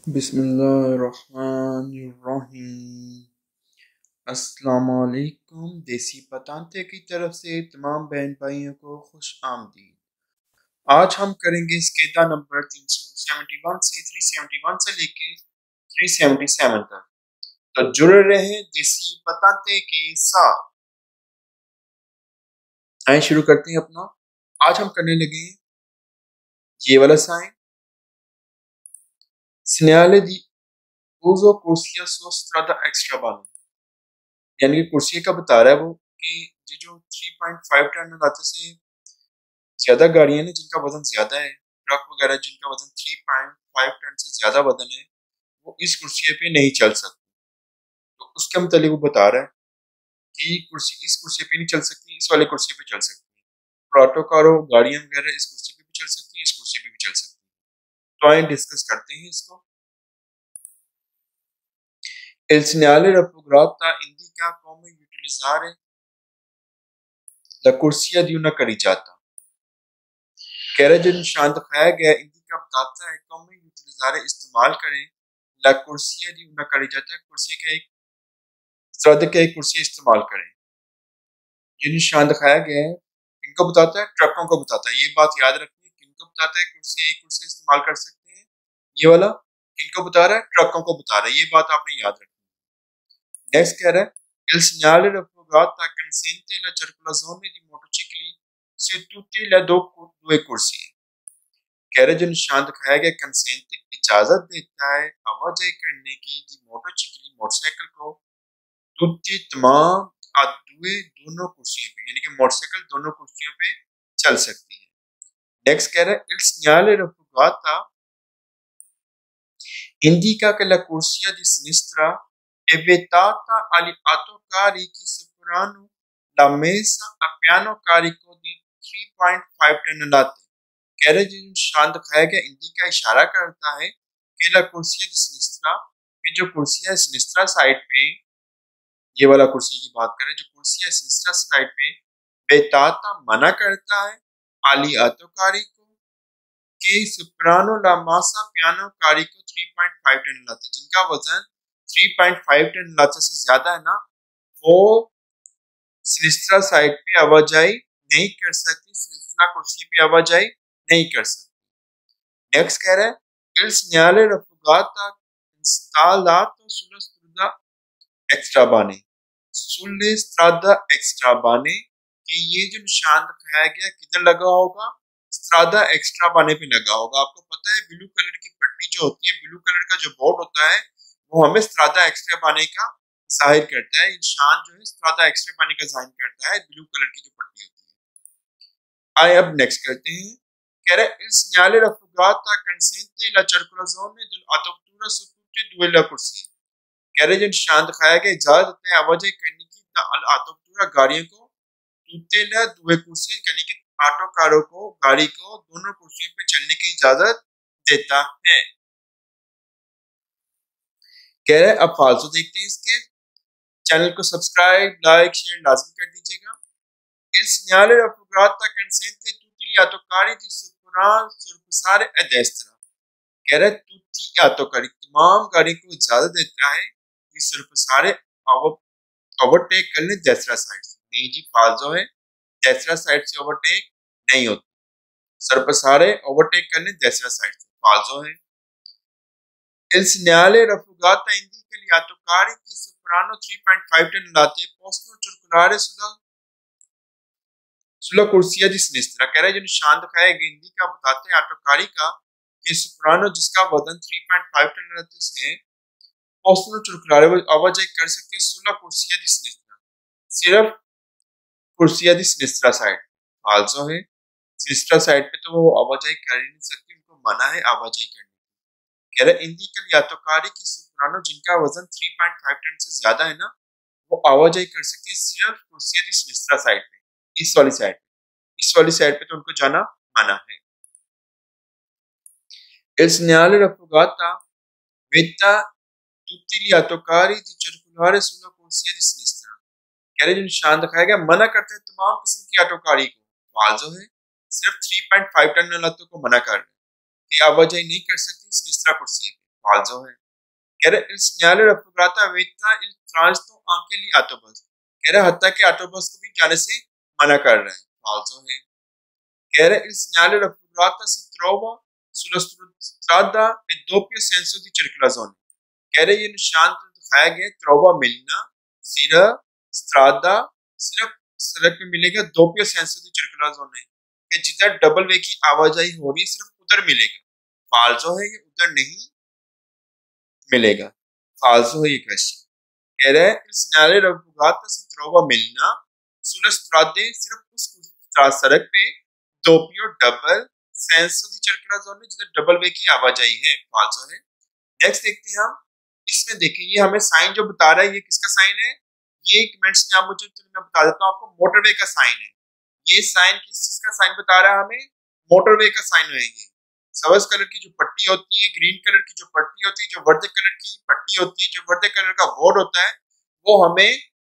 बिस्मिल्लाहिर्रहमानिर्रहीम। अस्सलामुअलैकुम। देसी पतांते की तरफ से तमाम बहन भाइयों को खुश आमदीद। आज हम करेंगे स्केदा नंबर 371 से 371 से लेके 377 तक। तो जुड़े रहें देसी पतांते के साथ। आइए शुरू करते हैं अपना। आज हम करने लगे हैं ये वाला sign. segnale di uso corsia strada extrabanum, यानी कि कुर्सी का बता रहा है वो कि ये जो 3.5 टन लाते से ज्यादा गाड़ियां हैं जिनका वजन ज्यादा है, ट्रक वगैरह जिनका वजन 3.5 टन से ज्यादा वजन है, वो इस कुर्सी पे नहीं चल सकते। तो उसके मुतालिक वो बता रहा है कि कुर्सी इस कुर्सी पे नहीं चल सकती, इस वाले कुर्सी पे चल सकती है। ऑटो कारो गाड़ियां वगैरह इस कुर्सी पे भी चल सकती है, इस कुर्सी पे भी चल सकती है। तो आइए डिस्कस करते हैं इसको। El segnale raffigurata indica come utilizzare la corsia di una carreggiata। कह रहा है जो निशान दिखाया गया इंडिका बताता है कम यूटिलिज़ारे इस्तेमाल करें ला कुर्सिया दी una carreggiata, कुर्सी का एक स्रद का एक कुर्सी इस्तेमाल करें। ये निशान दिखाया गया है इनको बताता है, ट्रकों को बताता है। ये बात याद रखनी है, किनको बताता है कुर्सी एक कुर्सी इस्तेमाल कर सकते हैं, ये वाला किनको बता रहा है, ट्रकों को बता रहा है। ये बात आपने याद रखनी है। नेक्स्ट कह रहा है il segnale raffigurata consente la circolazione di motocicli su tutte le due corsie। कह रहे जो निशान दिखाया गया कंसेंट इजाजत देता है आवाजाही करने की दी मोटरसाइकिल मोटरसाइकिल को तुझे तमाम दुए दोनों कुर्सियों पे, यानी कि मोटरसाइकिल दोनों कुर्सियों पे चल सकती है। नेक्स्ट कह रहा है il segnale raffigurata indica che la corsia di sinistra è vietata agli autocarri che superano la mesa a piano carico di 3.5 ton. कह रहे जो निशान दिखाया गया इंडी का इशारा करता है कि ला कुर्सी है सिनिस्ट्रा कि जो कुर्सी है सिनिस्ट्रा साइड पे, ये वाला कुर्सी की बात करें, जो कुर्सी है सिनिस्ट्रा साइड पे बेताता मना करता है आली आतोकारी को कि सुप्रानो ला मासा पियानो कारी को 3.5 टन लाते, जिनका वजन 3.5 टन लाते से ज्यादा है ना, वो सिनिस्ट्रा साइड पे आवाजाही नहीं कर सकती, सिनिस्ट्रा कुर्सी पे आवाजाही नहीं कर सकती। नेक्स्ट कह रहा है il segnale raffigurata installato sulle strada extrabane कि ये जो निशान दिखाया गया किधर लगा होगा, स्ट्रादा एक्स्ट्राबाने पे लगा होगा। आपको पता है ब्लू कलर की पट्टी जो होती है, ब्लू कलर का जो बोर्ड होता है, वो हमें स्ट्रादा एक्स्ट्राबाने का जाहिर करता है। निशान जो है स्ट्रादा एक्स्ट्राबाने का जाहिर करता है, ब्लू कलर की जो पट्टी होती है। आइए अब नेक्स्ट करते हैं। कह रहे il segnale raffigurata consente la circolazione dell'autovettura su tutte e due le corsie। कह रहे जो निशान दिखाया गया इजाजत देता है आवाजाही करने की ऑटोवेटूरा गाड़ियों को तुतेला दुए कुर्सी, यानी कि ऑटो कारों को, गाड़ी को दोनों कुर्सियों पे चलने की इजाजत देता है। कह रहे अब फालतू देखते हैं इसके। चैनल को सब्सक्राइब लाइक शेयर लाजमी कर दीजिएगा। il segnale raffigurata consente tutti gli autocarri di sorpassare a destra। कह रहा है tutti gli autocarri तमाम गाड़ी को इजाजत देता है कि सरपसारे ओवरटेक कर ले देसरा साइड से। नहीं जी, फालतू है, देसरा साइड से ओवरटेक नहीं होती, सरपसारे ओवरटेक कर ले देसरा साइड से, फालतू है। il segnale raffigurata indica gli autocarri che superano 3.5 tonnellate possono circolare sulla corsia di sinistra। कह रहा है जो निशान दिखाया हिंदी का बताते हैं ऑटोकारी का कि सुपरानो जिसका वजन 3.5 टन से possono circolare आवाजाही कर सकते हैं sulla corsia di sinistra, सिर्फ कुर्सिया दी सिनिस्ट्रा साइड। फालतू है, सिनिस्ट्रा साइड पे तो वो आवाजाही कर ही नहीं सकती, उनको मना है आवाजाही करने। कह रहे इंडिकल या तो कारी की सुपरानो जिनका वजन 3.5 टन से ज्यादा है ना, वो आवाजाही कर सकती है सिर्फ कुर्सिया दी सिनिस्ट्रा साइड पे, इस वाली साइड पे। इस वाली साइड पे तो उनको जाना मना है। il segnale raffigurata vieta tutti gli autocarri di circolare sulla corsia di sinistra। कह रहे जो निशान दिखाया गया मना करते हैं तमाम किस्म की ऑटोकारी को। फालतू है, सिर्फ 3.5 टन लातों को मना कर रहे हैं कि आवाजाही नहीं कर सकती सिनिस्ट्रा कुर्सी पे। falso है। कह रहे il segnale raffigurata evita il transito anche gli autobus, कह रहे हत्ता के ऑटोबस को भी जाने से मना कर रहे हैं, falso है। कह रहे il segnale raffigurata si trova sulla strada e doppio senso di circolazione, कह रहे ये निशान जो दिखाया गया trova मिलना, सिरा strada सिर्फ सड़क पे मिलेगा, doppio senso di circolazione कि जिधर डबल वे की आवाजाही हो रही है सिर्फ उधर मिलेगा, falso है, ये उधर नहीं मिलेगा, falso है ये क्वेश्चन। कह रहे हैं il segnale raffigurata si trova मिलना sulla strade सिर्फ उस सड़क पे doppio डबल सेंसो दी circolazione जिधर डबल वे की आवाजाही है, falso है। नेक्स्ट देखते हैं हम, इसमें देखें ये हमें साइन जो बता रहा है ये किसका साइन है, ये कमेंट्स में आप मुझे मैं बता देता हूँ आपको, मोटरवे का साइन है। ये साइन किस चीज का साइन बता रहा है हमें, मोटरवे का साइन है। ये सब्ज कलर की जो पट्टी होती है, ग्रीन कलर की जो पट्टी होती है, जो वर्दे कलर की पट्टी होती है, जो वर्दे कलर का बोर्ड होता है, वो हमें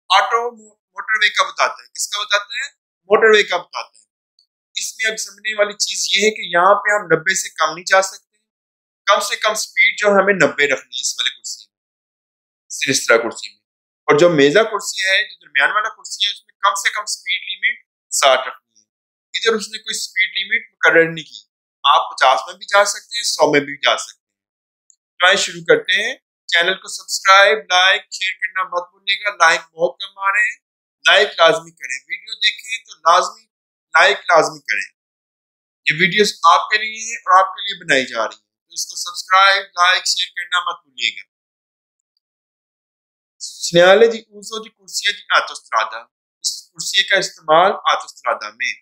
ऑटो मोटरवे का बताता है। किसका बताता है, मोटरवे का बताता है। इसमें अब समझने वाली चीज ये है कि यहाँ पे हम 90 से कम नहीं जा सकते, कम से कम स्पीड जो हमें 90 रखनी है इस वाले कुर्सी में, सिलिस्ट्रा कुर्सी में। और जो मेजा कुर्सी है, जो दरमियान वाला कुर्सी है, उसमें कम से कम स्पीड लिमिट 60 रखनी है। इधर उसने कोई स्पीड लिमिट मुकर्रर नहीं की, आप 50 में भी जा सकते हैं, 100 में भी जा सकते हैं। तो आइए शुरू करते हैं। चैनल को सब्सक्राइब, लाइक, शेयर करना मत भूलिएगा। लाइक बहुत कम आ रहे हैं, लाइक लाजमी करें। वीडियो देखें तो लाजमी लाइक लाजमी करें। ये वीडियोस आपके लिए है और आपके लिए बनाई जा रही है, तो इसको सब्सक्राइब, लाइक, शेयर करना मत भूलिएगा। Segnale di uso di corsia di autostrada, इस कुर्सी का इस्तेमाल autostrada में।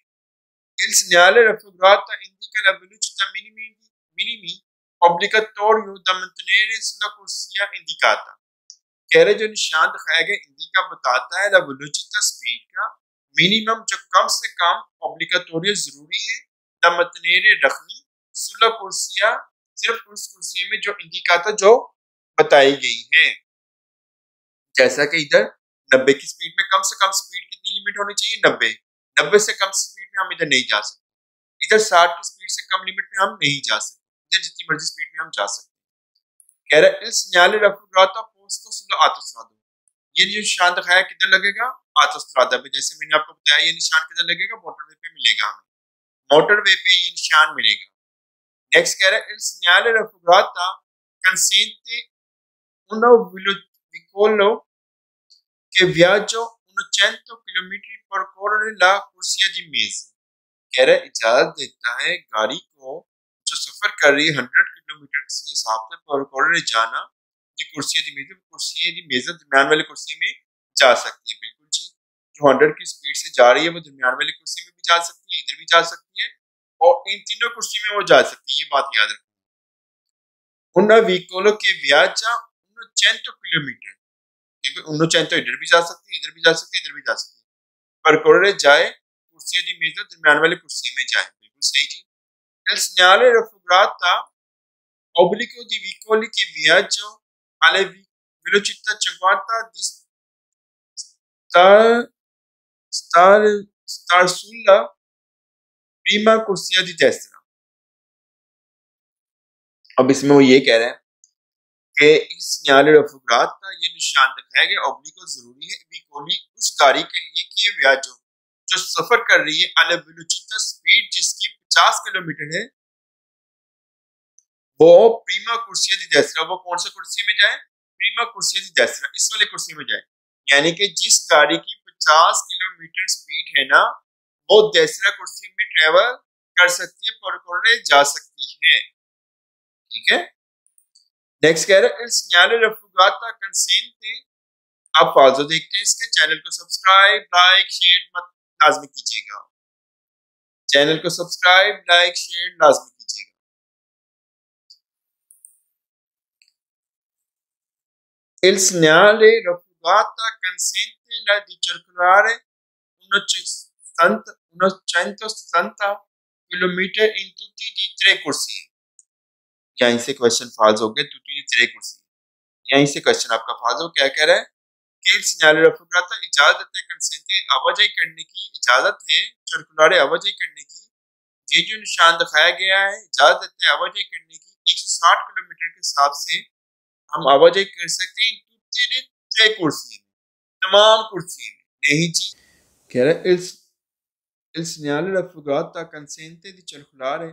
Il segnale raffigurato indica la velocità minimi obbligatorio da mantenere sulla corsia indicata, कह रहे जो निशान दिखाया गया इंडिका बताता है ला वेलोसिटी स्पीड का मिनिमम जो कम से कम ऑब्लिगेटोरियो जरूरी है दा mantenere रखनी सुला कुर्सिया सिर्फ उस कुर्सी में जो इंडिकाता जो बताई गई है। जैसा कि इधर 90 की स्पीड में कम से कम स्पीड कितनी लिमिट होनी चाहिए, 90 से कम स्पीड में हम इधर नहीं जा सकते। इधर 60 की स्पीड से कम लिमिट में हम नहीं जा सकते, इधर जितनी मर्जी स्पीड में हम जा सकते हैं। कह रहा है il segnale raffigurato posto sulla autostrada, ये जो निशान दिखाया किधर लगेगा, autostrada पे। जैसे मैंने आपको बताया ये निशान किधर लगेगा, मोटरवे पे मिलेगा, हमें मोटरवे पे ये निशान मिलेगा। नेक्स्ट कह रहा है il segnale raffigurato consente una vicolo che viaggio 100 km percorrere la corsia di mezzo, कह रहा है इजाजत देता है गाड़ी को जो सफर कर रही है 100 किलोमीटर के हिसाब से परकोरे जाना, ये कुर्सी दी मेजर दरमियान वाली कुर्सी में जा सकती है। बिल्कुल जी, जो 100 की स्पीड से जा रही है वो दरमियान वाली कुर्सी में भी जा सकती है, इधर भी जा सकती है, और इन तीनों कुर्सी में वो जा सकती है, ये बात याद रखना। una vicolo che viaggia 100 kilometre, क्योंकि 100 इधर भी जा सकती है, इधर भी जा सकती है, इधर भी जा सकती है। परकोरे जाए कुर्सी दी मेजर दरमियान वाली कुर्सी में जाए, बिल्कुल सही जी। Il segnale raffigurata obbligo di vicoli che viaggio alle velocità 50 di star sulla prima corsia di destra। अब इसमें वो ये कह रहे हैं कि इस segnale raffigurata ये निशान दिखाया गया obbligo जरूरी है vicoli उस गाड़ी के लिए कि viaggio जो सफर कर रही है alle velocità स्पीड जिसकी 50 किलोमीटर है, वो प्रीमा कुर्सी दी देस्त्रा, वो कौन सा कुर्सी में जाए, प्रीमा कुर्सी दी देस्त्रा, इस वाले कुर्सी में जाए। यानी कि जिस गाड़ी की 50 किलोमीटर स्पीड है ना, वो देस्त्रा कुर्सी में ट्रेवल कर सकती है, परकोरे जा सकती है। ठीक है। नेक्स्ट कह रहा है il segnale raffigurata consente, आप फालतू देखते हैं इसके। चैनल को सब्सक्राइब, लाइक, शेयर मत लाजमी कीजिएगा। चैनल को सब्सक्राइब, लाइक, शेयर लाजमी कीजिएगा। Il segnale raffigurata consente di circolare 160 km in tutti i tre corsie। यहीं से क्वेश्चन फाल्स हो गया, tutti i tre corsie, यहीं से क्वेश्चन आपका फाल्स हो। क्या कह रहा है कि il segnale raffigurata इजाजत है consente आवाजाही करने की, इजाजत है circolare आवाजाही करने की, ये जो निशान दिखाया गया है इजाजत है आवाजाही करने की 160 किलोमीटर के हिसाब से हम आवाजाही कर सकते हैं tutte tre corsie में, तमाम कुर्सियों में। नहीं जी, कह रहा है il segnale raffigurata consente di circolare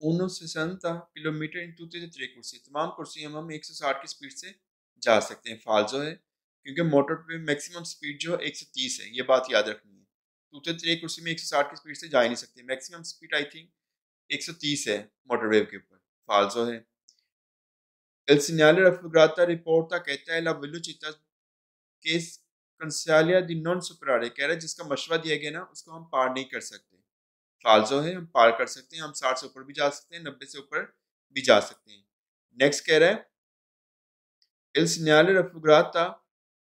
160 kilometre इन tutte e tre कुर्सी, तमाम कुर्सी हम 160 की स्पीड से जा सकते हैं। फाल्सो है क्योंकि मोटर पे मैक्सिमम स्पीड जो 130 है, ये बात याद रखनी है। tutte e tre कुर्सी में 160 की स्पीड से जा ही नहीं सकते, मैक्सिमम स्पीड आई थिंक 130 है मोटरवेव के ऊपर। फाल्सो है। Il segnale raffigurata riporta कहता है la velocità che consiglia di non superare, कह रहा है जिसका मशवरा दिया गया ना उसको हम पार नहीं कर सकते। फाल्सो है, हम पार कर सकते हैं, हम 60 से ऊपर भी जा सकते हैं, 90 से ऊपर भी जा सकते हैं। नेक्स्ट कह रहा है il segnale raffigurata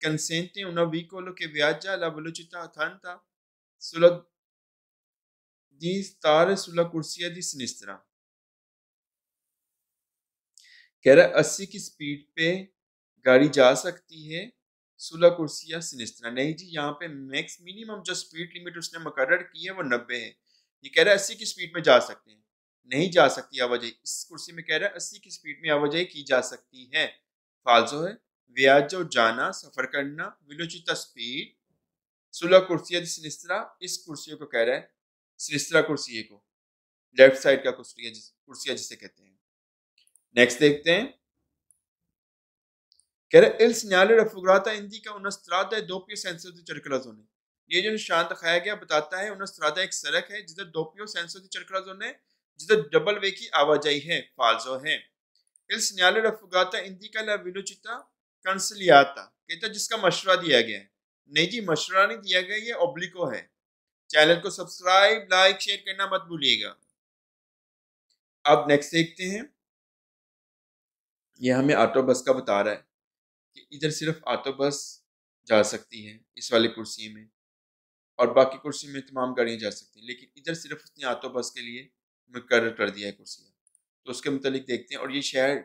consente un veicolo che viaggia alla velocità 80 sulla di stare sulla corsia di sinistra, कह रहा है 80 की स्पीड पे गाड़ी जा सकती है सुला कुर्सिया सिनिस्त्रा। नहीं जी, यहाँ पे मैक्स मिनिमम जो स्पीड लिमिट उसने मुकर्रर की है वो 90 है। ये कह रहा है 80 की स्पीड में जा सकते हैं, नहीं जा सकती आवाजाही। इस कुर्सी में कह रहा है 80 की स्पीड में आवाजाही की जा सकती है। फाल्सो है। वियाजो जाना, सफर करना, वेलोसिटी स्पीड, सुला कुर्सिया दी सिनिस्त्रा, इस कुर्सियों को कह रहा है सिनिस्त्रा कुर्सिये को, लेफ्ट साइड का कुर्सिया जिसे कहते हैं। नेक्स्ट देखते हैं, कह रहे il segnale raffigurata indica una strada e doppio senso di circolazione, ये जो निशान दिखाया गया बताता है una strada एक सड़क है जिधर doppio senso di circolazione, जिधर डबल वे की आवाजाही है। फाल्सो है। il segnale raffigurata indica la velocità consigliata, कहता है जिसका मशवरा दिया गया है। नहीं जी, मशवरा नहीं दिया गया, ये ओब्लिको है। चैनल को सब्सक्राइब लाइक शेयर करना मत भूलिएगा। अब नेक्स्ट देखते हैं, ये हमें ऑटो बस का बता रहा है कि इधर सिर्फ ऑटो बस जा सकती है इस वाली कुर्सी में, और बाकी कुर्सी में तमाम गाड़ियाँ जा सकती हैं, लेकिन इधर सिर्फ उसने ऑटो बस के लिए मुकर्रर कर दिया है कुर्सियाँ। तो उसके मुतालिक देखते हैं। और ये शहर,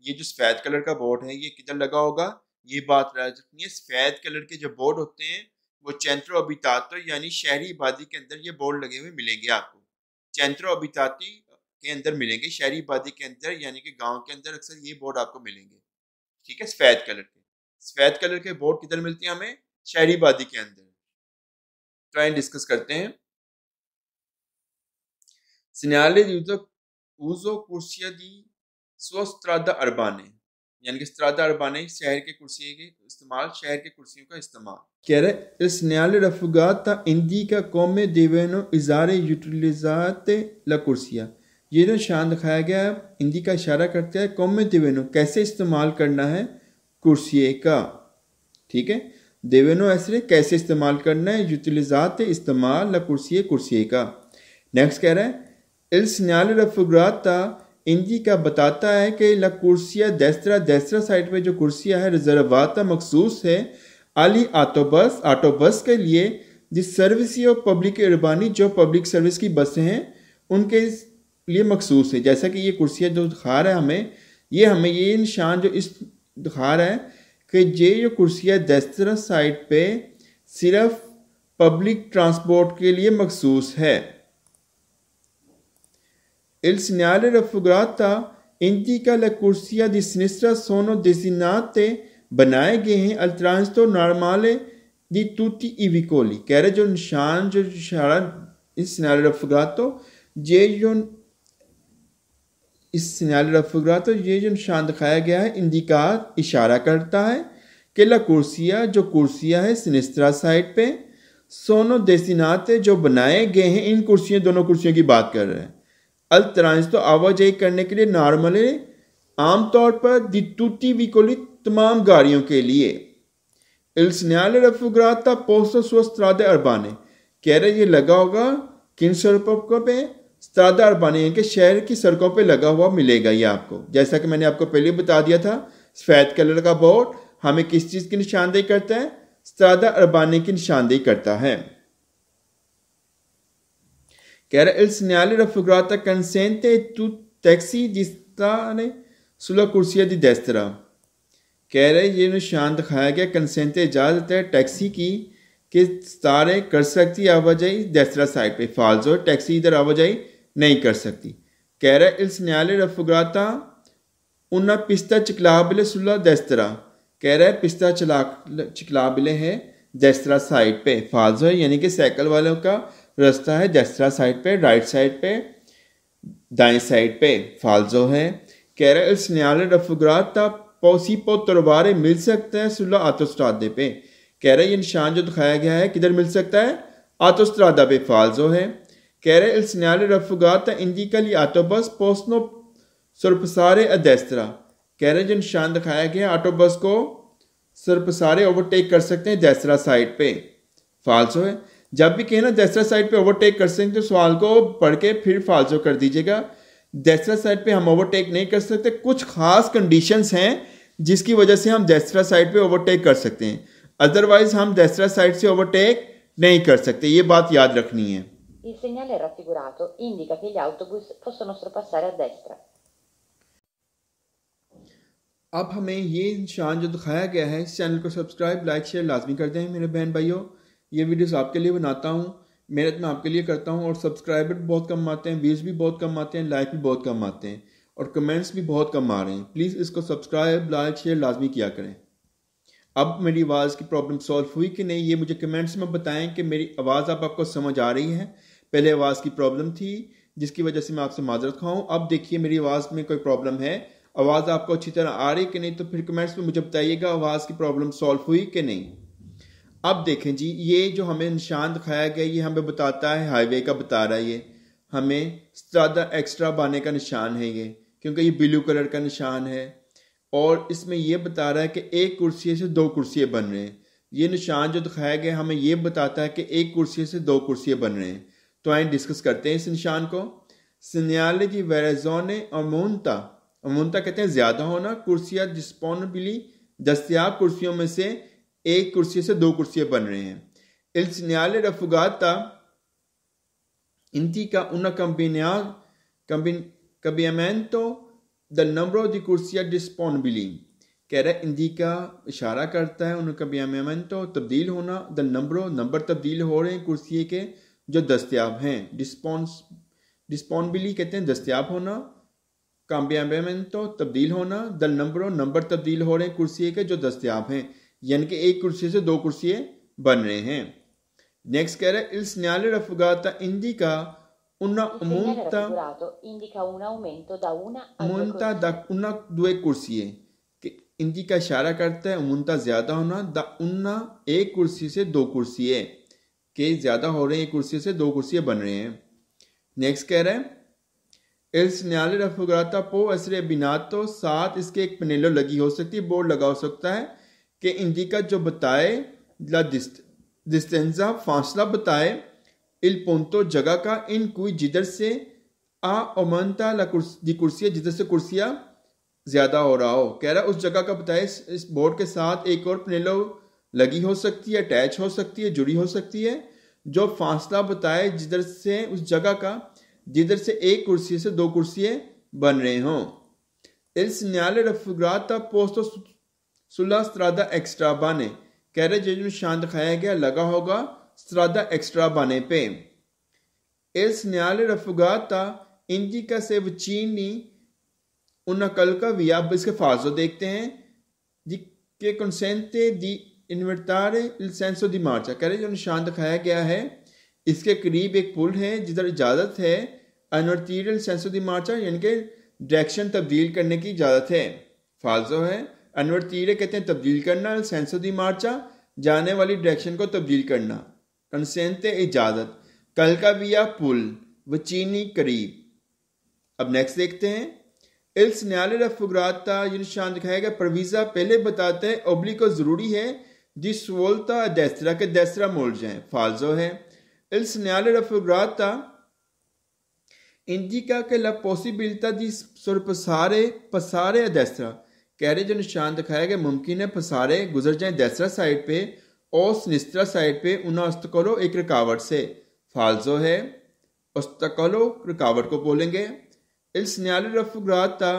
ये जो सफ़ेद कलर का बोर्ड है ये किधर लगा होगा, ये बात रखनी है। सफ़ेद कलर के जो बोर्ड होते हैं वो चेंट्रो अबितातो यानी शहरी आबादी के अंदर ये बोर्ड लगे हुए मिलेंगे आपको। चेंट्रो अबिताती के अंदर मिलेंगे, शहरी आबादी के अंदर यानी कि गाँव के अंदर अक्सर ये बोर्ड आपको मिलेंगे। ठीक है, सफ़ेद कलर के। सफ़ेद कलर के बोर्ड किधर मिलते हैं हमें? शहरी आबादी के अंदर। ट्राई डिस्कस करते हैं। Segnale di uso corsia di sua strada urbane, यानी कि स्ट्रादा अर्बाने शहर के कुर्सी के इस्तेमाल, शहर के कुर्सियों का इस्तेमाल। कह रहे il segnale raffigurata indica come devono usare utilizzate la corsia, ये जो निशान दिखाया गया है हिंदी का इशारा करता है come devono, कैसे इस्तेमाल करना है कुर्सी का। ठीक है, देवेनो ऐसे कैसे इस्तेमाल करना है, यूटिलिज़ाते इस्तेमाल, ला कुर्सी कुर्सी का। नेक्स्ट कह रहा है il segnale raffigurata indica बताता है कि ला कुर्सिया देस्त्रा, देस्त्रा साइड पे जो कुर्सिया है रिजर्वाता मखसूस है अली ऑटोबस, ऑटोबस के लिए जिस सर्विस और पब्लिक अर्बानी, जो पब्लिक सर्विस की बसें हैं उनके लिए मखसूस है। जैसा कि ये कुर्सियाँ जो दिखा रहा है हमें ये निशान जो इस दिखा रहा है कि ये जो कुर्सियाँ देस्त्रा साइड पे सिर्फ पब्लिक ट्रांसपोर्ट के लिए मखसूस है। Il segnale raffigurata indica la corsia di sinistra sono destinate, बनाए गए हैं al transito normale di tutti i veicoli, कह रहे जो निशान जो इशारा इस segnale raffigurato ये जो निशान दिखाया गया है इंडिका इशारा करता है कि ला कुर्सिया जो कुर्सिया है सिनिस्त्रा साइड पे सोनो देसिनाते जो बनाए गए हैं, इन कुर्सियों दोनों कुर्सियों की बात कर रहे हैं। अल ट्रांस तो आवाजाही करने के लिए नॉर्मली आमतौर पर दी टूटी विकोली तमाम गाड़ियों के लिए। il segnale raffigurata posto su strade urbane, कह रहे ये लगा होगा किन सड़कों पे, स्ट्रादा अर्बाने यानी कि शहर की सड़कों पे लगा हुआ मिलेगा ये आपको। जैसा कि मैंने आपको पहले बता दिया था, सफ़ेद कलर का बोर्ड हमें किस चीज़ की निशानदेही करता है? स्ट्रादा अर्बाने की निशानदेही करता है। कह रहा il segnale raffigurata consente tu taxi di stare sulla corsia di destra, कह रहे ये निशान दिखाया गया कंसेंट इजाज़त है टैक्सी की कि स्टारे कर सकती आवाजाही देस्त्रा साइड पे। फाल्सो, टैक्सी इधर आवाजाही नहीं कर सकती। कह रहा है il segnale raffigurata una pista ciclabile sulla destra, कह रहा है पिस्ता चिकलाबिले है डेस्ट्रा साइड पे, फाल्सो है, यानी कि साइकिल वालों का रास्ता है डेस्ट्रा साइड पे, राइट साइड पे, दाएं साइड पे, फाल्सो है। कह रहा है इल segnale raffigurata si può trovare, मिल सकता है सुला autostrade पे, कह रहा है ये निशान जो दिखाया गया है किधर मिल सकता है, autostrada पे, फाल्सो है। कह रहे il segnale raffigurata indica gli autobus possono sorpassare a destra, कह रहे जो निशान दिखाया गया ऑटोबस को सरपसारे ओवरटेक कर सकते हैं डेस्ट्रा साइड पे, फाल्सो है। जब भी कहें ना डेस्ट्रा साइड पे ओवरटेक कर सकते हैं तो सवाल को पढ़ के फिर फाल्सो कर दीजिएगा। डेस्ट्रा साइड पे हम ओवरटेक नहीं कर सकते, कुछ खास कंडीशंस हैं जिसकी वजह से हम डेस्ट्रा साइड पे ओवरटेक कर सकते हैं, अदरवाइज हम डेस्ट्रा साइड से ओवरटेक नहीं कर सकते, ये बात याद रखनी है। Il segnale raffigurato indica che gli autobus possono sorpassare a destra. अब हमें ये निशान जो दिखाया गया है, इस चैनल को सब्सक्राइब लाइक शेयर लाजमी कर दें मेरे बहन भाइयों। ये वीडियोस आपके लिए बनाता हूँ, मेहनत मैं आपके लिए करता हूँ, और सब्सक्राइबर बहुत कम आते हैं, व्यूज़ भी बहुत कम आते हैं, लाइक भी बहुत कम आते हैं, और कमेंट्स भी बहुत कम आ रहे हैं। प्लीज़ इसको सब्सक्राइब लाइक शेयर लाजमी किया करें। अब मेरी आवाज़ की प्रॉब्लम सॉल्व हुई कि नहीं, ये मुझे कमेंट्स में बताएं कि मेरी आवाज़ अब आपको समझ आ रही है। पहले आवाज़ की प्रॉब्लम थी जिसकी वजह से मैं आपसे माजरत खाऊँ, अब देखिए मेरी आवाज़ में कोई प्रॉब्लम है, आवाज़ आपको अच्छी तरह आ रही कि नहीं, तो फिर कमेंट्स में मुझे बताइएगा आवाज़ की प्रॉब्लम सॉल्व हुई कि नहीं। अब देखें जी, ये जो हमें निशान दिखाया गया ये हमें बताता है हाईवे का बता रहा है, ये हमें स्ट्रादा एक्स्ट्रा बाने का निशान है ये, क्योंकि ये ब्लू कलर का निशान है, और इसमें ये बता रहा है कि एक कुर्सी से दो कुर्सियाँ बन रहे हैं। ये निशान जो दिखाया गया हमें ये बताता है कि एक कुर्सी से दो कुर्सियाँ बन रहे हैं। तो आइए डिस्कस करते हैं इस निशान को। सिग्नल दी वेराजोने और मोन्ता कहते हैं ज्यादा होना, कुर्सियाँ डिस्पोनेबली दस्तियाब कुर्सियों में से एक कुर्सी से दो कुर्सियाँ बन रहे हैं। इल segnale raffigurata indica una cambiamento del numero di कुर्सियाँ disponibili, कह रहा है इंडिका इशारा करता है उन cambiamento तब्दील होना, द नंबर तब्दील हो रहे हैं कुर्सी के जो दस्तियाब हैं। डिस्पोनेबली कहते हैं दस्तियाब होना, cambiamento तब्दील होना, द नंबर तब्दील हो रहे हैं कुर्सी के जो दस्तियाब हैं, यानी कि एक कुर्सी से दो कुर्सियाँ बन रहे हैं। नेक्स्ट कह रहा है il segnale raffigurata indica una munta da una due कुर्सियाँ, कि indica इशारा करता है munta ज्यादा होना, दा उन्ना एक कुर्सी से दो कुर्सियाँ, के ज्यादा हो रहे हैं, एक कुर्सी से दो कुर्सियाँ बन रहे हैं। नेक्स्ट कह रहा है il segnale raffigurata può essere abbinato, साथ इसके एक पनेलो लगी हो सकती है, बोर्ड लगा हो सकता है कि इंडिका जो बताए ला डिस्टेंसा फासला बताए, इल पोंतो जगह का, इन कोई जिधर से आ ओमंता ला कुर्सियाँ जिधर से कुर्सियाँ ज्यादा हो रहा हो, कह रहा है उस जगह का बताए। इस बोर्ड के साथ एक और पनेलो लगी हो सकती है, अटैच हो सकती है, जुड़ी हो सकती है, जो फासला बताए जिधर से उस जगह का जिधर से एक कुर्सी से दो कुर्सियाँ बन रहे हों। il segnale raffigurata posto sulla strada extra bane, कह रहे जो निशान दिखाया गया लगा होगा स्ट्रादा एक्स्ट्रा बाने पे। il segnale raffigurata indica se vicini una calca via, अब इसके फाजो देखते हैं जी के consente di invertare il senso di marcia, कह रहे जो निशान दिखाया गया है इसके करीब एक पुल है जिधर इजाज़त है अनवर्टीरियल सेंसो दी मार्चा, यानी कि डायरेक्शन तब्दील करने की इजाज़त है। फाल्सो है, अनवर्टीरियल कहते हैं तब्दील करना, सेंसो दी मार्चा जाने वाली डायरेक्शन को तब्दील करना, कंसेंटे इजाज़त, कल का विया पुल, वचीनी करीब। अब नेक्स्ट देखते हैं il segnale raffigurata, ये निशान दिखाया गया प्रवीज़ा पहले बताते हैं ओब्लिको ज़रूरी है जिस वोल्टा डेस्ट्रा के डेस्ट्रा मोड़ जाए, फाल्सो है। il segnale raffigurata indica che la possibilità di passare a destra, कह रहे जो निशान दिखाया गया मुमकिन है पसारे गुजर जाए डेस्ट्रा साइड पे और सिनिस्ट्रा साइड पे उन ऑब्स्टेकलो एक रुकावट से, फाल्सो है। ऑब्स्टेकलो रुकावट को बोलेंगे। il segnale raffigurata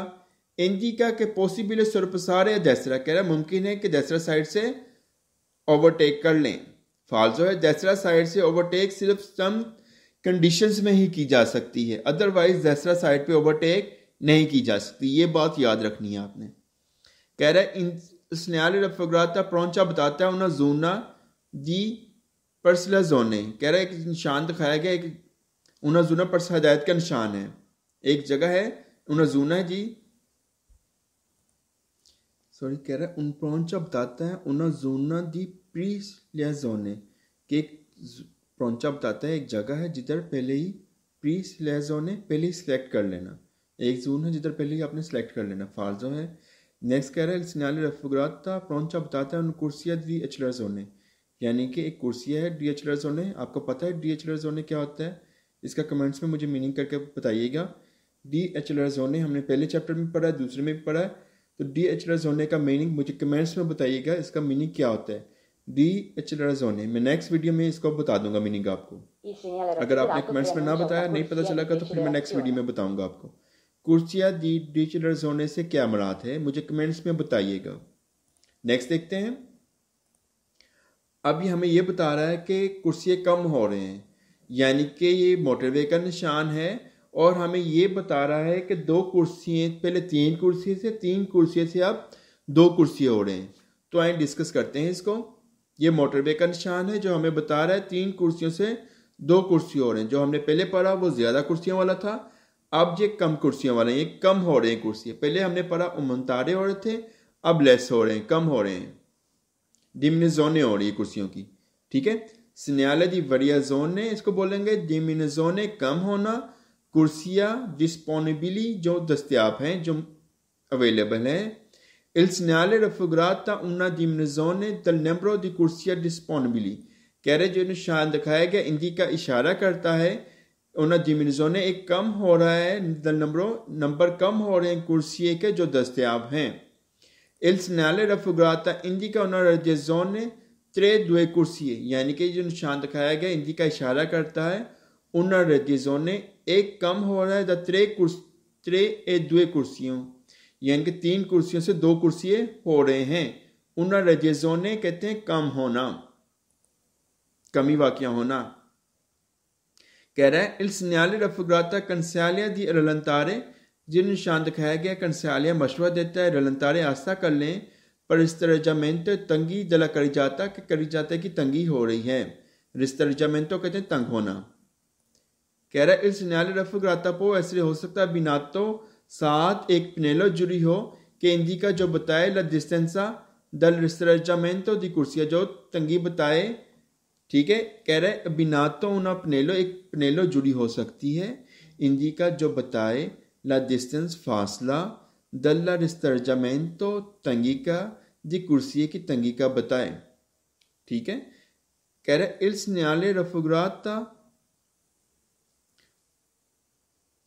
indica che possibile sorpassare a destra, कह रहा मुमकिन है कि डेस्ट्रा साइड से ओवरटेक कर लें, फाल्सो है। डेस्ट्रा साइड से ओवरटेक सिर्फ सम कंडीशंस में ही की जा सकती है, अदरवाइज डेस्ट्रा साइड पे ओवरटेक नहीं की जा सकती। ये बात याद रखनी है आपने। कह रहा है इन segnale raffigurata pronta बताता है una zona di persuasione। कह रहा है एक निशान दिखाया गया, एक una zona पर हदायत का निशान है, एक जगह है una zona जी, सॉरी, कह रहा है उन pronta बताता है una zona di persuasione कि एक pronta बताता है एक जगह है जिधर पहले ही persuasione पहले ही सिलेक्ट कर लेना, एक जोन है जिधर पहले ही आपने सेलेक्ट कर लेना, फाल्जो है। नेक्स्ट कह रहा है segnale raffigurata pronta बताता है उन कुर्सिया दी accelerazione, यानी कि एक कुर्सिया है डी accelerazione। आपको पता है डी accelerazione क्या होता है? इसका कमेंट्स में मुझे मीनिंग करके बताइएगा। डी accelerazione हमने पहले चैप्टर में पढ़ा है, दूसरे में भी पढ़ा है, तो डी accelerazione का मीनिंग मुझे कमेंट्स में बताइएगा, इसका मीनिंग क्या होता है डी accelerazione। मैं नेक्स्ट वीडियो में इसको बता दूंगा मीनिंग आपको। अगर आपने कमेंट्स में ना बताया, नहीं पता चला तो फिर मैं नेक्स्ट वीडियो में बताऊंगा आपको। कुर्सिया दी accelerazione से क्या मुराद है, मुझे कमेंट्स में बताइएगा। नेक्स्ट देखते हैं। अभी हमें ये बता रहा है कि कुर्सियाँ कम हो रहे हैं, यानी कि ये मोटरवे का निशान है, और हमें ये बता रहा है कि दो कुर्सियाँ, पहले तीन कुर्सियों से अब दो कुर्सियाँ हो रहे हैं। तो आइए डिस्कस करते हैं इसको। ये मोटरवे का निशान है जो हमें बता रहा है तीन कुर्सियों से दो कुर्सियाँ हो रहे हैं। जो हमने पहले पढ़ा वो ज़्यादा कुर्सियों वाला था, अब ये कम कुर्सियों वाले, ये कम हो रहे हैं कुर्सियाँ। पहले हमने पढ़ा उमंतारे हो रहे थे, अब लेस हो रहे हैं, कम हो रहे हैं, डिमिनिज़ोने हो रही है कुर्सियों की। ठीक है, segnale di variazione इसको बोलेंगे डिमिनिज़ोने कम होना, कुर्सियाँ डिस्पोनिबिली जो दस्तियाब हैं, जो अवेलेबल हैं। il segnale raffigurata una diminuzione del numero di cursiyah disponibili, कह रहे जो निशान दिखाया गया इंडिका इशारा करता है una diminuzione एक कम हो रहा है, नंबर कम हो रहे हैं कुर्सिये के जो दस्तियाब हैं। il segnale raffigurata indica una reduzione tre due कुर्सिये, यानी कि जो निशान दिखाया गया इंडिका इशारा करता है una reduzione एक कम हो रहा है tre e due कुर्सियों, यानी कि तीन कुर्सियों से दो कुर्सिये हो रहे हैं। una reduzione कहते हैं कम होना, कमी वाक़या होना। कह रहा है il segnale raffigurata consiglia di rallentare, जिन निशान दिखाया गया कंसालिया मशवरा देता है रलंतारे आस्था कर लें, पर रिस्टरजामेंटो तंगी दला करी जाता की तंगी हो रही है। रिस्टरजामेंटो कहते हैं तंग होना। कह रहा है il segnale raffigurata può ऐसे हो सकता है बिनातो साथ एक पिनेलो जुड़ी हो कि इंडिका जो बताए ला डिस्टेंसा दल रिस्टरजामेंटो दी कुर्सिया जो तंगी बताए। ठीक है, कह रहा है बिनातो उना पिनेलो एक पिनेलो जुड़ी हो सकती है, इंडिका जो बताए la distance फासला दल्ला रिस्टरजामेंटो तंगी का दी कुर्सिये की तंगी का बताए। ठीक है, कह रहे il segnale raffigurata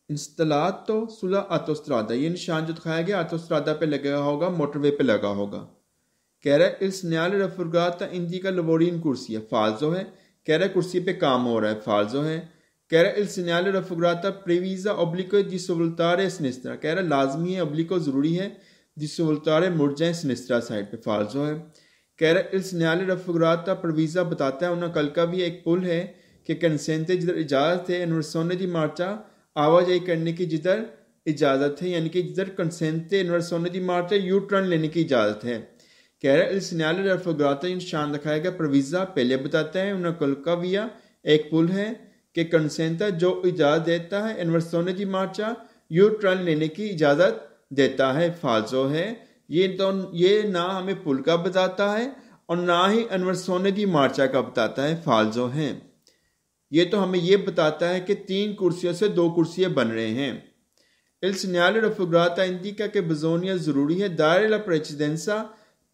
installato sulla autostrada, ये निशान जो दिखाया गया ऑटोस्ट्रादा पे लगा होगा, मोटरवे पे लगा होगा। कह रहा है il segnale raffigurata indica lavori in कुर्सिया, फाल्जो है। कह रहा है कुर्सी पे काम हो रहा है, फाल्जो है। कह रहा है il segnale raffigurata previsa obbligo di svoltare a sinistra, कह रहा है लाजमी है, obbligo ज़रूरी है, di svoltare मुड़ जाए sinistra साइड पे, फाल्जो है। कह रहा है il segnale raffigurata previsa बताता है उन्हें कल का भी एक पुल है कि कंसेंटे जिधर इजाज़त है, इन्वर्सोने दी मार्चा आवाजाही करने की जिधर इजाज़त है, यानी कि जिधर कंसेंटे इन्वर्सोने दी मार्चा यू टर्न लेने की इजाज़त है। कह रहा है il segnale raffigurata निशान दिखाएगा प्रेविज़ा पहले बताता है उन्हें कल का भी एक पुल है कि कंसेंटा जो इजाज़त देता है इन्वर्सोने दी मार्चा यू टर्न लेने की इजाज़त देता है, फाल्जो है। ये ना हमें पुल का बताता है और ना ही इन्वर्सोने दी मार्चा का बताता है, फाल्जो है। ये तो हमें ये बताता है कि तीन कुर्सियों से दो कुर्सियाँ बन रहे हैं। il segnale raffigurata indica che bisogna ज़रूरी है dare la precedenza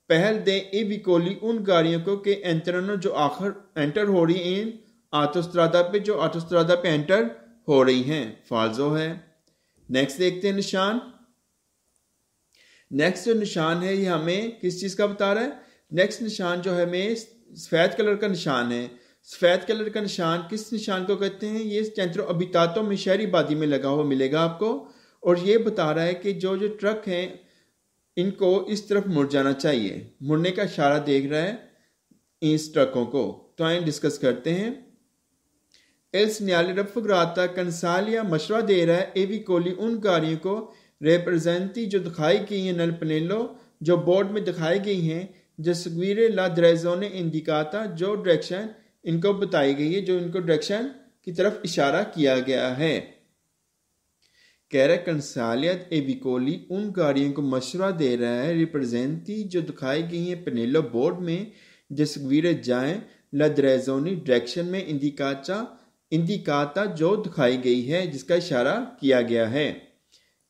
पहल दें ई विकोली उन गाड़ियों को कि एंटरनो जो आखिर एंटर हो रही हैं ऑटोस्ट्रादा पे, जो ऑटोस्ट्रादा पे एंटर हो रही हैं, फाल्जो है। नेक्स्ट देखते हैं निशान। नेक्स्ट जो निशान है ये हमें किस चीज़ का बता रहा है? नेक्स्ट निशान जो है हमें सफ़ेद कलर का निशान है। सफ़ेद कलर का निशान किस निशान को कहते हैं? ये चैंत्रो अबितातो में शहरी आबादी में लगा हुआ मिलेगा आपको, और ये बता रहा है कि जो जो ट्रक हैं इनको इस तरफ मुड़ जाना चाहिए, मुड़ने का इशारा देख रहा है इस ट्रकों को। तो आइए डिस्कस करते हैं। il segnale raffigurata कंसालिया मशवरा दे रहा है ए विकोली उन गाड़ियों को रिप्रेजेंटी जो दिखाई गई हैं नल पनेलो जो बोर्ड में दिखाई गई हैं जसवीर ला डायरेक्शने इंडिकाता जो डायरेक्शन इनको बताई गई है जो इनको डायरेक्शन की तरफ इशारा किया गया है। कह रहा कंसालियत ए विकोली उन गाड़ियों को मशवरा दे रहा है रिप्रेजेंटी जो दिखाई गई हैं पनेलो बोर्ड में जसवीर जाएं ला डायरेक्शने डायरेक्शन में इंडिकाता जो दिखाई गई है जिसका इशारा किया गया है।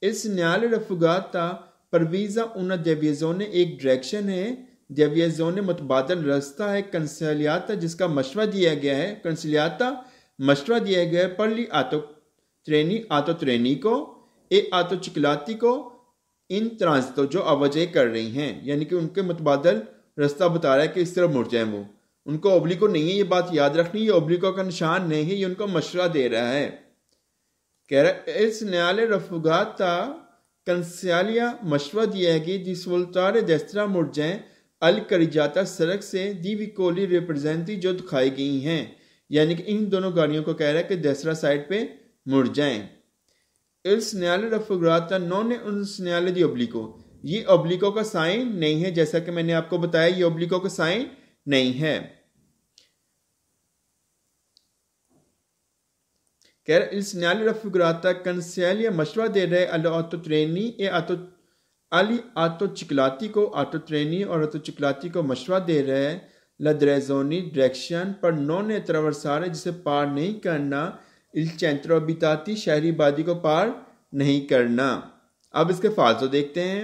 इस segnale raffigurata परवीज़ा una deviazione एक डायरेक्शन है deviazione मुतबादल रास्ता है कंसिलियाता जिसका मशवरा दिया गया है कंसिलियाता मशवरा दिया गया है पर ली आतो ट्रेनी को ए आतो चिकलाती को इन ट्रांसतो जो आवाजाही कर रही हैं यानी कि उनके मुतबादल रास्ता बता रहा है कि इस तरफ मुड़ जाएं वो उनको ओब्लिको नहीं है ये बात याद रखनी ये ओब्लिको का निशान नहीं है ये उनको मशवरा दे रहा है। कह रहा इस न्यायालय रफुगाता कंसिलिया मशवरा दिया है कि जिस वोल्टारे देस्त्रा मुड़ जाएं अल करी जाता सड़क से दी विकोली रिप्रेजेंटी जो दिखाई गई हैं यानी कि इन दोनों गाड़ियों को कह रहा है कि देस्त्रा साइड पे मुड़ जाएं। इस न्यायालय रफुगाता नौने उस न्यायालय दी ओब्लिको ये ओब्लिको का साइन नहीं है जैसा कि मैंने आपको बताया ये ओब्लिको का साइन नहीं है। कह रहा इस न्यायालय रफुगाता कंसिलिया मशवरा दे रहे आतो ट्रेनी ए आतो चिकलाती को आतो ट्रेनी और आतो चिकलाती को मशवरा दे रहे हैं लद्रेजोनी डायरेक्शन पर नॉन अट्रावर्सारे जिसे पार नहीं करना इल चेंट्रो बिताती शहरी बादी को पार नहीं करना। अब इसके फालतू देखते हैं।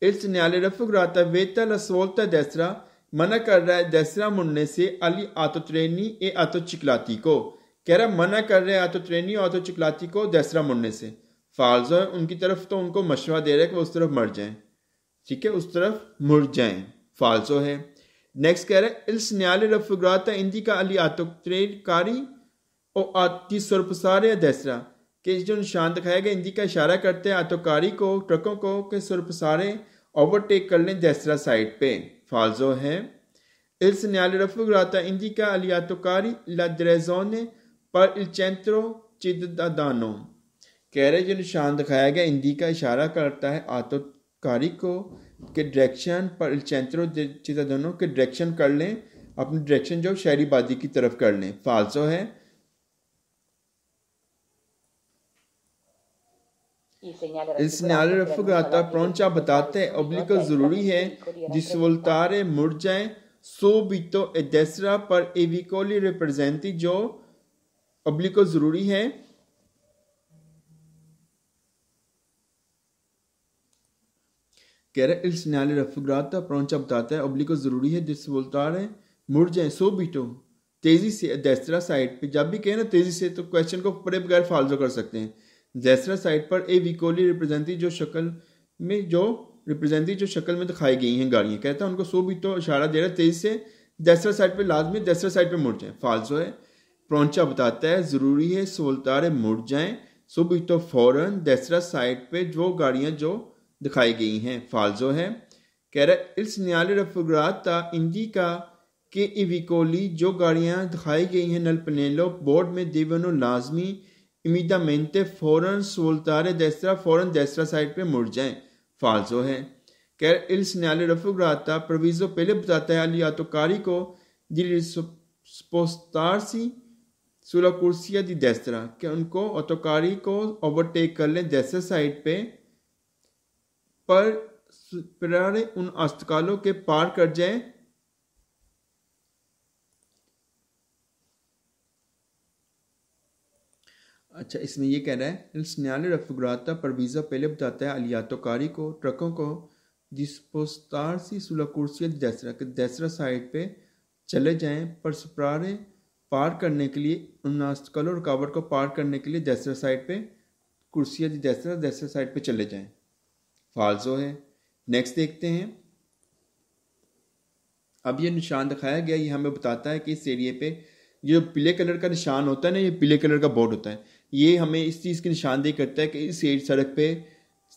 इस न्यायालय रफुगाता वेता लसोलता देसरा मना कर रहा है देसरा मुड़ने से अली आतो ट्रेनी ए आतो चिकलाती को कह रहा मना कर रहे हैं आतो ट्रेनी और आतो चिकलाती को देसरा मुड़ने से फालजो है उनकी तरफ तो उनको मशवरा दे रहा है कि वो उस तरफ मर जाएं ठीक है उस तरफ मुड़ जाएं फालजो है। नेक्स्ट कह रहा है इस न्यायालय रफुगाता इंदी का अली आतो ट्रेनकारी और आती सुरपसारे देसरा के जो निशान दिखाया गया इंदी का इशारा करते हैं आतोकारी को ट्रकों को के सुरपसारे ओवरटेक कर लें देसरा साइड पे फालजो है। इस न्यायालय रफुगाता इंदी का अली आतोकारी लाद्रेजोने पर इल चेंट्रो चिदादानो कह रहे जो निशान दिखाया गया इंदी का इशारा करता है आतोकारी को के डायरेक्शन पर इल चेंट्रो चिदादानो के डायरेक्शन कर लें अपनी डायरेक्शन जो शहरी बादी की तरफ कर लें फालसो है। इस न्यायालय रफुगाता प्रौंचा बताते हैं ओब्लिको जरूरी है जिस वोल्टारे मुड़ जाए सो बीतो ए देसरा पर ए विकोली रिप्रेजेंटी जो ओब्लिको जरूरी है कह रहे इस न्यायालय रफुगाता प्रौंचा बताता है ओब्लिको जरूरी है जिस वोल्टारे मुड़ जाए सो बीतो तेजी से देसरा साइड पे जब भी कहे ना तेजी से तो क्वेश्चन को पढ़े बगैर फालतू कर सकते हैं। देसरा साइड पर ए विकोली रिप्रेजेंटी जो शक्ल में दिखाई गई हैं गाड़ियाँ कहता है उनको सो भी तो इशारा दे रहा है तेजी से देसरा साइड पे लाजमी देसरा साइड पे मुड़ जाए फालसो है। प्रौंचा बताता है जरूरी है सोल्तारे मुड़ जाएं सो भी तो फौरन देसरा साइड पे जो गाड़ियाँ जो दिखाई गई हैं फालसो है। कह रहा इस न्यायालय रफुगाता इंडिका के ए विकोली जो गाड़ियाँ दिखाई गई हैं नल पनेलो बोर्ड में देवनो लाजमी इमीडियामेंटे फौरन सोल्तारे देसरा फौरन देसरा साइड पे मुड़ जाएं फालसो है। कह इस न्यायालय रफुगाता प्रवीजो पहले बताता है अली आतोकारी को दिल स्पोस्तारसी सुला कुर्सिया दी देसरा कि उनको आतोकारी को ओवरटेक कर लें देसरा साइड पे पर प्रारे उन अस्पतालों के पार कर जाएं अच्छा इसमें ये कह रहा है इस न्यायालय रफुगाता परवीज़ा पहले बताता है अलियातोकारी को ट्रकों को डिस्पोस्तार सी सुला कुर्सिया देसरा के देसरा साइड पे चले जाएं पर सप्रारे पार करने के लिए उन नास्तकलों रुकावट को पार करने के लिए देसरा साइड पे कुर्सिया दी देसरा साइड पे चले जाएं फालसो है। नेक्स्ट देखते हैं। अब ये निशान दिखाया गया ये हमें बताता है कि इस एरिए पे जो पीले कलर का निशान होता है ना ये पीले कलर का बोर्ड होता है ये हमें इस चीज़ की निशानदेही करता है कि इस सड़क पे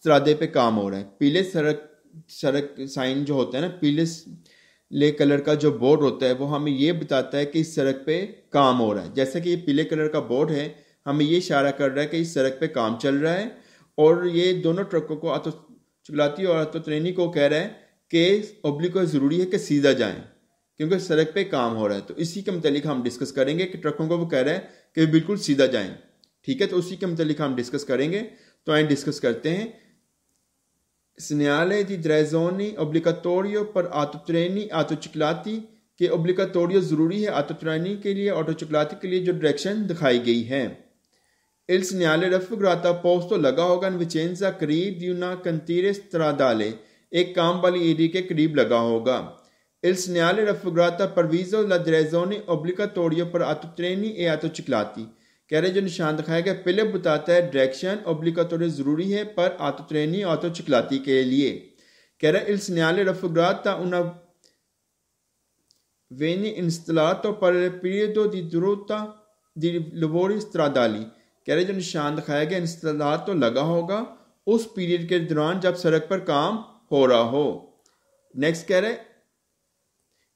सरादे पे काम हो रहा है। पीले सड़क साइन जो होता है ना पीले कलर का जो बोर्ड होता है वो हमें ये बताता है कि इस सड़क पे काम हो रहा है। जैसा कि ये पीले कलर का बोर्ड है हमें ये इशारा कर रहा है कि इस सड़क पे काम चल रहा है और ये दोनों ट्रकों को आतो चुगलाती और आतो ट्रेनी को कह रहा है कि ओब्लिको ज़रूरी है कि सीधा जाएं क्योंकि सड़क पे काम हो रहा है। तो इसी के मतलब हम डिस्कस करेंगे कि ट्रकों को वो कह रहा है कि बिल्कुल सीधा जाएं, ठीक है। तो उसी के मतलब हम डिस्कस करेंगे। तो आइए डिस्कस करते हैं। Segnale di direzione obbligatorio per autotreni autociclati के obbligatorio ज़रूरी है autotreni के लिए, ऑटोचिक्लाती के लिए जो डायरेक्शन दिखाई गई है। Il segnale raffigurato posto लगा होगा in Vicenza करीब di una cantiere stradale, एक काम वाली एरिया के करीब लगा होगा। Il segnale raffigurato previso la direzione obbligatorio per autotreni e autociclati, कह रहे जो निशान दिखाया गया पहले बताता है डायरेक्शन ओब्लिगाटोरी ज़रूरी है पर ऑटो ट्रेनी ऑटो चिक्लाती के लिए। कह रहा है il segnale raffigurata una viene installato per il periodo di durata di lavori stradali, कह रहे जो निशान दिखाया गया इंस्टॉलात तो लगा होगा उस पीरियड के दौरान जब सड़क पर काम हो रहा हो। नेक्स्ट कह रहे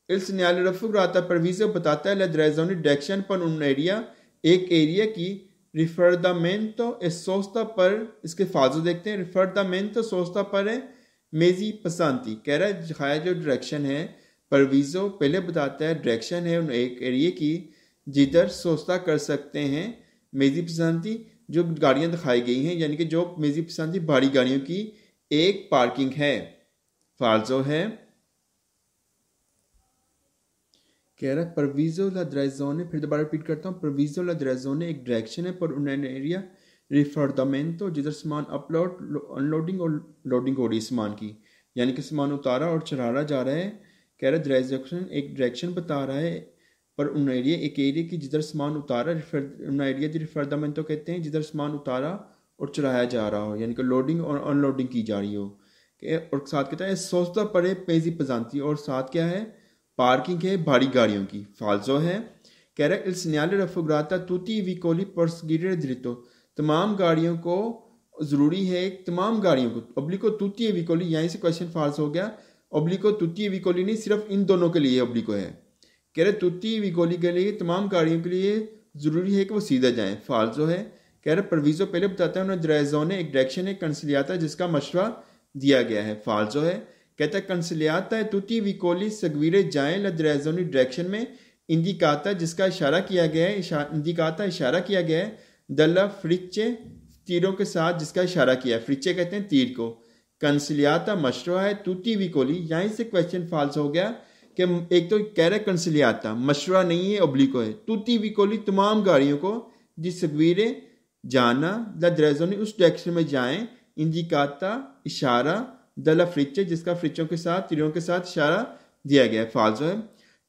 il segnale raffigurata previso बताता है la direzione डायरेक्शन पर उन एरिया, एक एरिया की रिफर्दामेंटो e सोस्ता पर, इसके फाजो देखते हैं। रिफर्दामेंटो सोस्ता पर है मेजी पसांती, कह रहा है दिखाया जो डायरेक्शन है परवीजो पहले बताता है डायरेक्शन है उन एक एरिया की जिधर सोस्ता कर सकते हैं मेजी पसांती जो गाड़ियां दिखाई गई हैं, यानी कि जो मेजी पसांती भारी गाड़ियों की एक पार्किंग है। फाल्जो है कह रहा है परवीजो ला डायरेक्शन, फिर दोबारा रिपीट करता हूँ। परवीजो ला डायरेक्शन एक डायरेक्शन है पर उन एरिया रिफर्दामेंटो जिधर सामान अपलोड अनलोडिंग और लोडिंग हो रही है सामान की, यानी कि सामान उतारा और चढ़ाया जा रहा है। कह रहा है डायरेक्शन एक डायरेक्शन बता रहा है पर उन एरिया एक एरिया की जिधर सामान उतारा, उन एरिया की रिफर्दामेंटो कहते हैं जिधर सामान उतारा और चढ़ाया जा रहा हो, यानी कि लोडिंग और अनलोडिंग की जा रही हो। और साथ कहता है सोचता पड़े पेजी पजांती, और साथ क्या है पार्किंग है भारी गाड़ियों की। फाल्जो है कह रहा है il segnale raffigurata tutti i veicoli per seguire dritto, तमाम गाड़ियों को ज़रूरी है, तमाम गाड़ियों को ओब्लिको तुtti i veicoli, यहीं से क्वेश्चन फाल्स हो गया। ओब्लिको तुtti i veicoli नहीं, सिर्फ इन दोनों के लिए ओब्लिको है। कह रहे तुtti i veicoli के लिए तमाम गाड़ियों के लिए ज़रूरी है कि वो सीधा जाएं। फाल्जो है कह रहे परवीजो पहले बताता है उन्हें डायरेक्शन एक डायरेक्शन है कंसिलियाता जिसका मशवरा दिया गया है। फाल्जो है कहता है कंसिलियाता है तुtti i veicoli seguire जाएं ला डायरेक्शन डायरेक्शन में, इंडिकाता जिसका इशारा किया गया है, इंडिकाता इशारा किया गया है, दल्ला फ्रिचे तीरों के साथ जिसका इशारा किया है, फ्रिचे कहते हैं तीर को। कंसिलियाता मशरूआ है तुtti i veicoli, यहीं से क्वेश्चन फाल्स हो गया कि एक तो कह रहे कंसिलियाता मशरूआ नहीं है ओब्लिको है, तुtti i veicoli तमाम गाड़ियों को जिस सगवीरे जाना ला डायरेक्शन उस डायरेक्शन में जाएं, इंडिकाता इशारा, दला फ्रिचे जिसका फ्रिचों के साथ तीरों के साथ इशारा दिया गया है। फाल्जो है।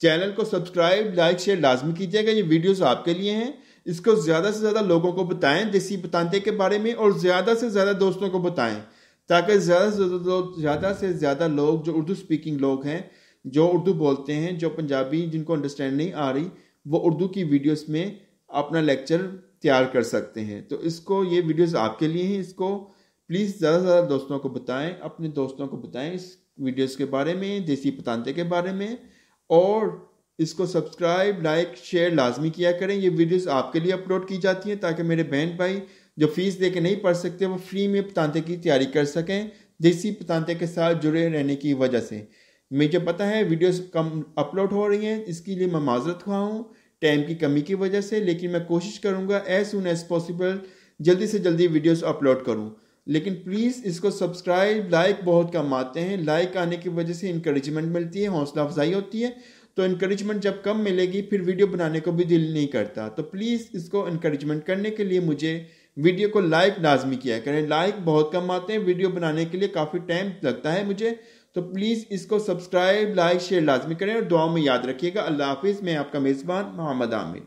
चैनल को सब्सक्राइब लाइक शेयर लाजमी कीजिएगा, ये वीडियोस आपके लिए हैं। इसको ज़्यादा से ज़्यादा लोगों को बताएं देसी बतांते के बारे में, और ज़्यादा से ज़्यादा दोस्तों को बताएं ताकि ज़्यादा से ज़्यादा लोग जो उर्दू स्पीकिंग लोग हैं, जो उर्दू बोलते हैं, जो पंजाबी जिनको अंडरस्टैंड नहीं आ रही, वो उर्दू की वीडियोस में अपना लेक्चर तैयार कर सकते हैं। तो इसको ये वीडियोस आपके लिए हैं, इसको प्लीज़ ज़्यादा से ज़्यादा दोस्तों को बताएं, अपने दोस्तों को बताएं इस वीडियोस के बारे में, देसी पतांते के बारे में, और इसको सब्सक्राइब लाइक शेयर लाजमी किया करें। ये वीडियोस आपके लिए अपलोड की जाती हैं ताकि मेरे बहन भाई जो फीस दे के नहीं पढ़ सकते वो फ्री में पतांते की तैयारी कर सकें, देसी पतांते के साथ जुड़े रहने की वजह से। मुझे पता है वीडियोस कम अपलोड हो रही हैं, इसके लिए मैं माजरत खुआ हूँ टाइम की कमी की वजह से, लेकिन मैं कोशिश करूँगा एज सुन एज पॉसिबल जल्दी से जल्दी वीडियोस अपलोड करूँ। लेकिन प्लीज़ इसको सब्सक्राइब लाइक बहुत कम आते हैं, लाइक आने की वजह से इंकरेजमेंट मिलती है, हौसला अफजाई होती है। तो इंकरेजमेंट जब कम मिलेगी फिर वीडियो बनाने को भी दिल नहीं करता। तो प्लीज़ इसको इंकरेजमेंट करने के लिए मुझे वीडियो को लाइक लाजमी किया करें। लाइक बहुत कम आते हैं, वीडियो बनाने के लिए काफ़ी टाइम लगता है मुझे। तो प्लीज़ इसको सब्सक्राइब लाइक शेयर लाजमी करें और दुआ में याद रखिएगा। अल्लाह हाफिज़। मैं आपका मेज़बान मोहम्मद आमिर।